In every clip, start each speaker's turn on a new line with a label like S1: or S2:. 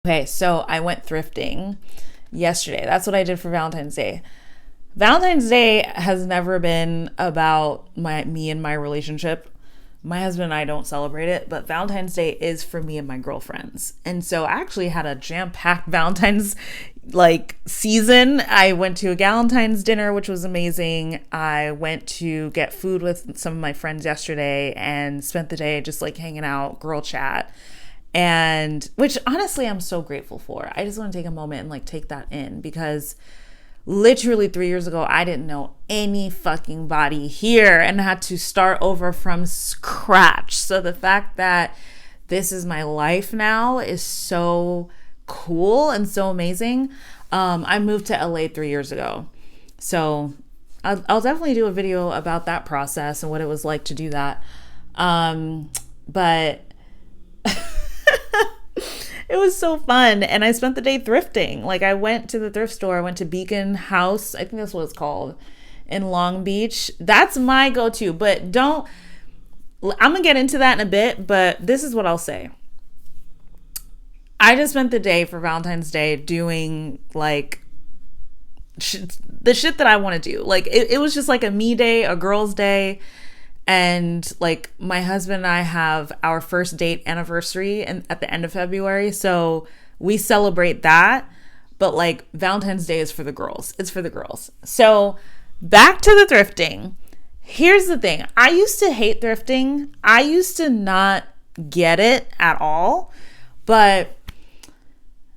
S1: Okay, so I went thrifting yesterday. That's what I did for Valentine's Day. Valentine's Day has never been about me and my relationship. My husband and I don't celebrate it, but Valentine's Day is for me and my girlfriends. And so I actually had a jam-packed Valentine's season. I went to a Galentine's dinner, which was amazing. I went to get food with some of my friends yesterday and spent the day just hanging out, girl chat. And which honestly I'm so grateful for. I just want to take a moment and take that in, because literally 3 years ago I didn't know any fucking body here and had to start over from scratch. So the fact that this is my life now is so cool and so amazing. I moved to LA 3 years ago, so I'll definitely do a video about that process and what it was like to do that. But it was so fun. And I spent the day thrifting. I went to the thrift store. I went to Beacon House. I think that's what it's called, in Long Beach. That's my go-to. But I'm going to get into that in a bit. But this is what I'll say. I just spent the day for Valentine's Day doing the shit that I want to do. It was just a me day, a girl's day. And my husband and I have our first date anniversary at the end of February. So we celebrate that. But Valentine's Day is for the girls. It's for the girls. So back to the thrifting. Here's the thing. I used to hate thrifting. I used to not get it at all. But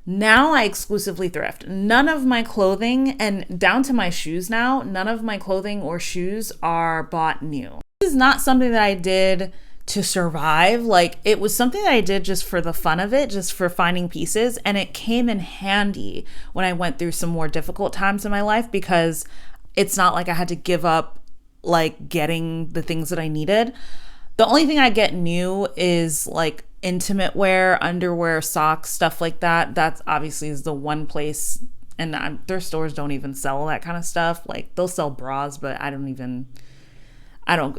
S1: now I exclusively thrift. None of my clothing, and down to my shoes now, none of my clothing or shoes are bought new. This is not something that I did to survive. It was something that I did just for the fun of it, just for finding pieces. And it came in handy when I went through some more difficult times in my life, because it's not like I had to give up getting the things that I needed. The only thing I get new is intimate wear, underwear, socks, stuff like that. That's obviously is the one place, and their stores don't even sell that kind of stuff. They'll sell bras, but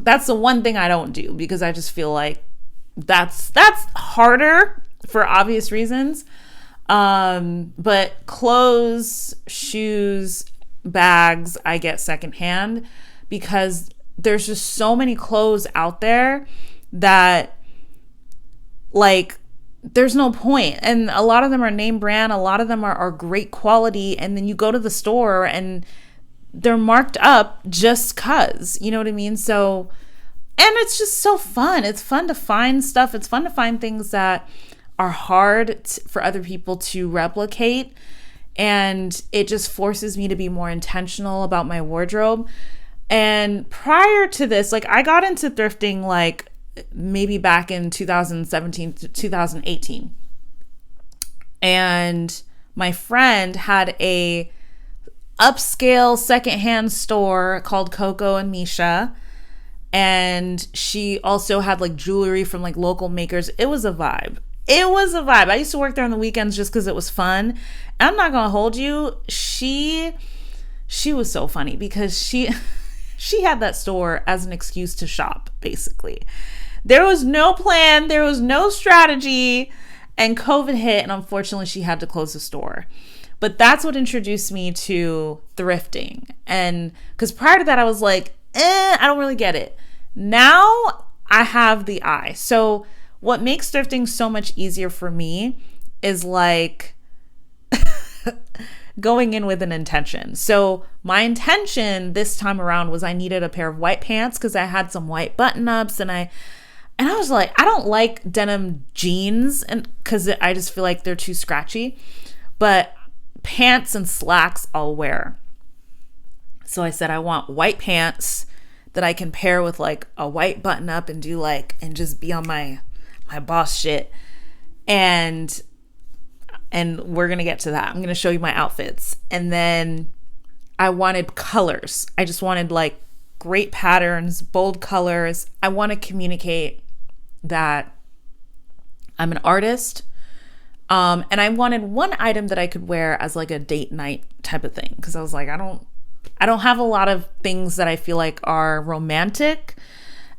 S1: that's the one thing I don't do, because I just feel that's harder for obvious reasons. But clothes, shoes, bags, I get secondhand, because there's just so many clothes out there that there's no point. And a lot of them are name brand. A lot of them are great quality. And then you go to the store and they're marked up just cause, you know what I mean? So, and it's just so fun. It's fun to find stuff. It's fun to find things that are hard for other people to replicate. And it just forces me to be more intentional about my wardrobe. And prior to this, I got into thrifting maybe back in 2017 to 2018. And my friend had a upscale secondhand store called Coco and Misha, and she also had jewelry from local makers. It was a vibe. I used to work there on the weekends just because it was fun. And I'm not gonna hold you, she was so funny, because she had that store as an excuse to shop. Basically, there was no plan, there was no strategy, and COVID hit, and unfortunately she had to close the store. But that's what introduced me to thrifting. And because prior to that, I was I don't really get it. Now I have the eye. So what makes thrifting so much easier for me is going in with an intention. So my intention this time around was I needed a pair of white pants, because I had some white button-ups, and I was I don't like denim jeans, and because I just feel they're too scratchy. But pants and slacks I'll wear. So I said I want white pants that I can pair with a white button up and do and just be on my boss shit. And we're gonna get to that. I'm gonna show you my outfits. And then I wanted colors. I just wanted great patterns, bold colors. I want to communicate that I'm an artist. And I wanted one item that I could wear as a date night type of thing. Cause I was I don't have a lot of things that I feel are romantic.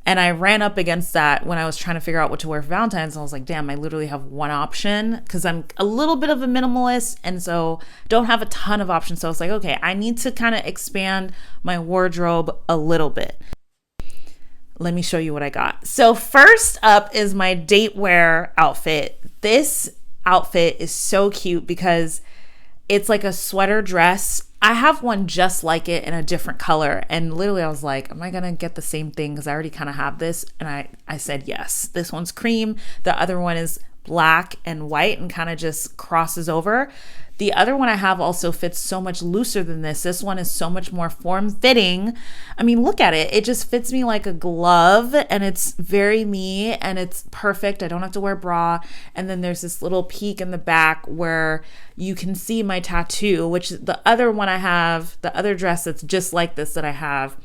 S1: And I ran up against that when I was trying to figure out what to wear for Valentine's. And I was like, damn, I literally have one option because I'm a little bit of a minimalist. And so don't have a ton of options. So I was like, okay, I need to kind of expand my wardrobe a little bit. Let me show you what I got. So first up is my date wear outfit. This outfit is so cute because it's like a sweater dress. I have one just like it in a different color. And literally I was like, am I going to get the same thing? Because I already kind of have this. And I said, yes, this one's cream. The other one is black and white and kind of just crosses over. The other one I have also fits so much looser than this. This one is so much more form-fitting. I mean, look at it. It just fits me like a glove and it's very me and it's perfect. I don't have to wear a bra. And then there's this little peak in the back where you can see my tattoo, which the other one I have, the other dress that's just like this that I have,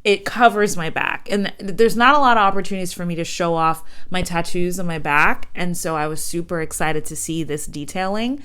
S1: it covers my back. And there's not a lot of opportunities for me to show off my tattoos on my back. And so I was super excited to see this detailing.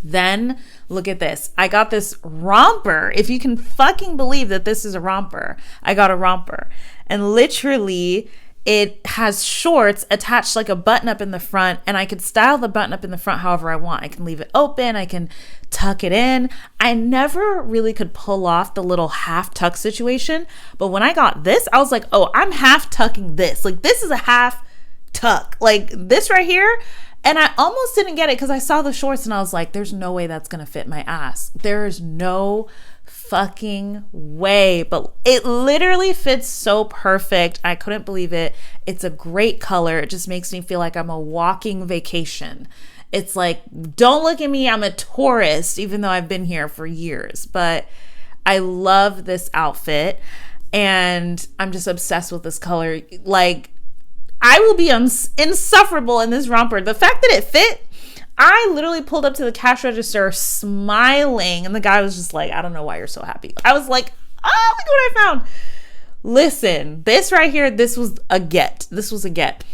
S1: Then look at this. I got this romper. If you can fucking believe that this is a romper. I got a romper. And literally it has shorts attached like a button up in the front, and I could style the button up in the front however I want. I can leave it open. I can tuck it in. I never really could pull off the little half tuck situation. But when I got this, I was like, oh, I'm half tucking this. Like this is a half tuck. Like this right here. And I almost didn't get it because I saw the shorts and I was like, there's no way that's going to fit my ass. There is no fucking way. But it literally fits so perfect. I couldn't believe it. It's a great color. It just makes me feel like I'm a walking vacation. It's like, don't look at me. I'm a tourist, even though I've been here for years. But I love this outfit and I'm just obsessed with this color. Like, I will be insufferable in this romper. The fact that it fit, I literally pulled up to the cash register smiling, and the guy was just like, I don't know why you're so happy. I was like, oh, look what I found. Listen, this right here, this was a get. This was a get.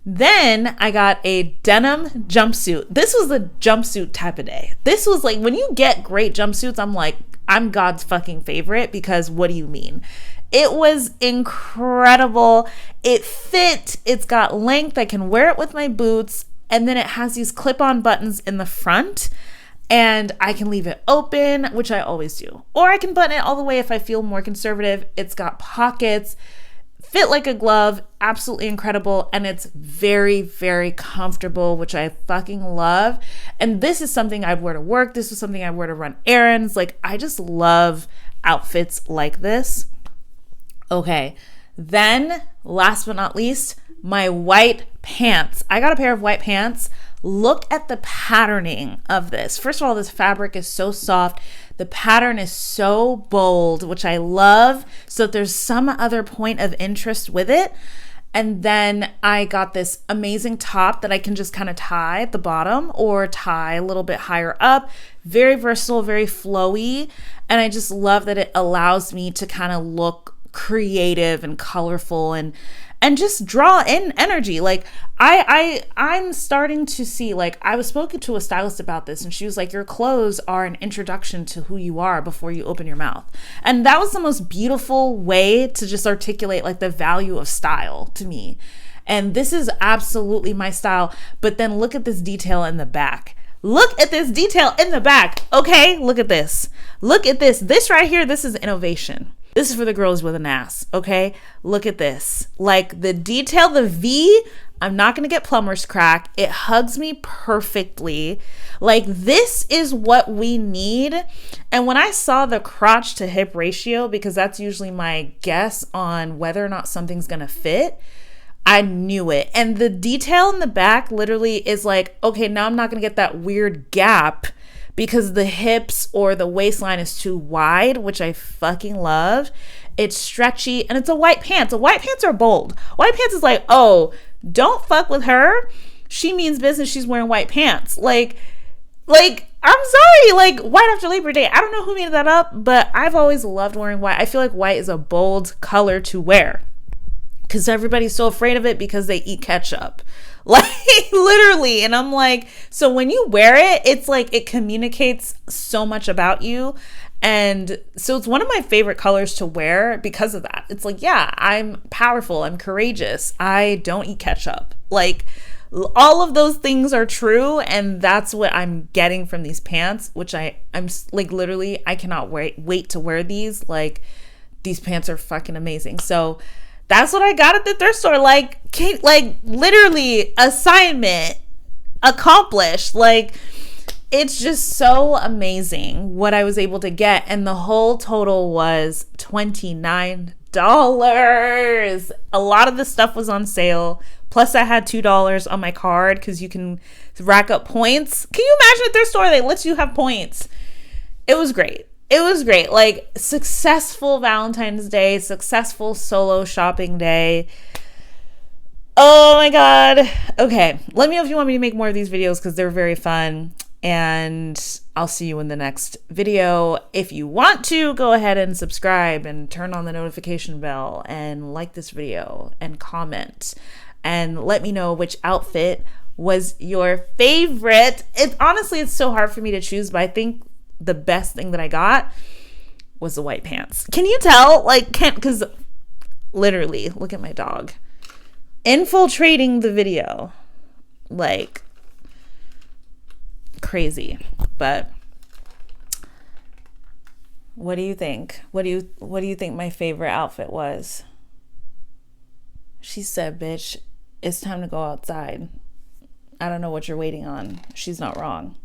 S1: Then I got a denim jumpsuit. This was a jumpsuit type of day. This was like, when you get great jumpsuits, I'm like, I'm God's fucking favorite, because what do you mean? It was incredible. It fit. It's got length. I can wear it with my boots. And then it has these clip-on buttons in the front. And I can leave it open, which I always do. Or I can button it all the way if I feel more conservative. It's got pockets. Fit like a glove. Absolutely incredible. And it's very, very comfortable, which I fucking love. And this is something I'd wear to work. This is something I'd wear to run errands. Like, I just love outfits like this. Okay, then last but not least, my white pants. I got a pair of white pants. Look at the patterning of this. First of all, this fabric is so soft. The pattern is so bold, which I love. So there's some other point of interest with it. And then I got this amazing top that I can just kind of tie at the bottom or tie a little bit higher up. Very versatile, very flowy. And I just love that it allows me to kind of look creative and colorful and just draw in energy. Like I'm starting to see, like, I was spoken to a stylist about this and she was like, your clothes are an introduction to who you are before you open your mouth. And that was the most beautiful way to just articulate like the value of style to me. And this is absolutely my style. But then look at this detail in the back. Look at this detail in the back. Okay, look at this. Look at this. This right here, this is innovation. This is for the girls with an ass, okay? Look at this. Like the detail, the V, I'm not gonna get plumber's crack. It hugs me perfectly. Like this is what we need. And when I saw the crotch to hip ratio, because that's usually my guess on whether or not something's gonna fit, I knew it. And the detail in the back literally is like, okay, now I'm not gonna get that weird gap because the hips or the waistline is too wide, which I fucking love. It's stretchy and it's a white pants. White pants are bold. White pants is like, oh, don't fuck with her. She means business. She's wearing white pants. Like, I'm sorry, like white after Labor Day. I don't know who made that up, but I've always loved wearing white. I feel like white is a bold color to wear because everybody's so afraid of it because they eat ketchup. Like literally. And I'm like, so when you wear it, it's like it communicates so much about you. And so it's one of my favorite colors to wear because of that. It's like, yeah, I'm powerful, I'm courageous, I don't eat ketchup. Like, all of those things are true, and that's what I'm getting from these pants, which I'm like, literally, I cannot wait to wear these. Like, these pants are fucking amazing. So that's what I got at the thrift store. Like, literally, assignment accomplished. Like, it's just so amazing what I was able to get. And the whole total was $29. A lot of the stuff was on sale. Plus, I had $2 on my card because you can rack up points. Can you imagine at their store, they let you have points? It was great. It was great. Like, successful Valentine's Day, successful solo shopping day. Oh my God. Okay. Let me know if you want me to make more of these videos because they're very fun. And I'll see you in the next video. If you want to, go ahead and subscribe and turn on the notification bell and like this video and comment. And let me know which outfit was your favorite. Honestly, it's so hard for me to choose, but I think the best thing that I got was the white pants. Can you tell? Like, because literally, look at my dog infiltrating the video. Like, crazy. But what do you think? What do you think my favorite outfit was? She said, bitch, it's time to go outside. I don't know what you're waiting on. She's not wrong.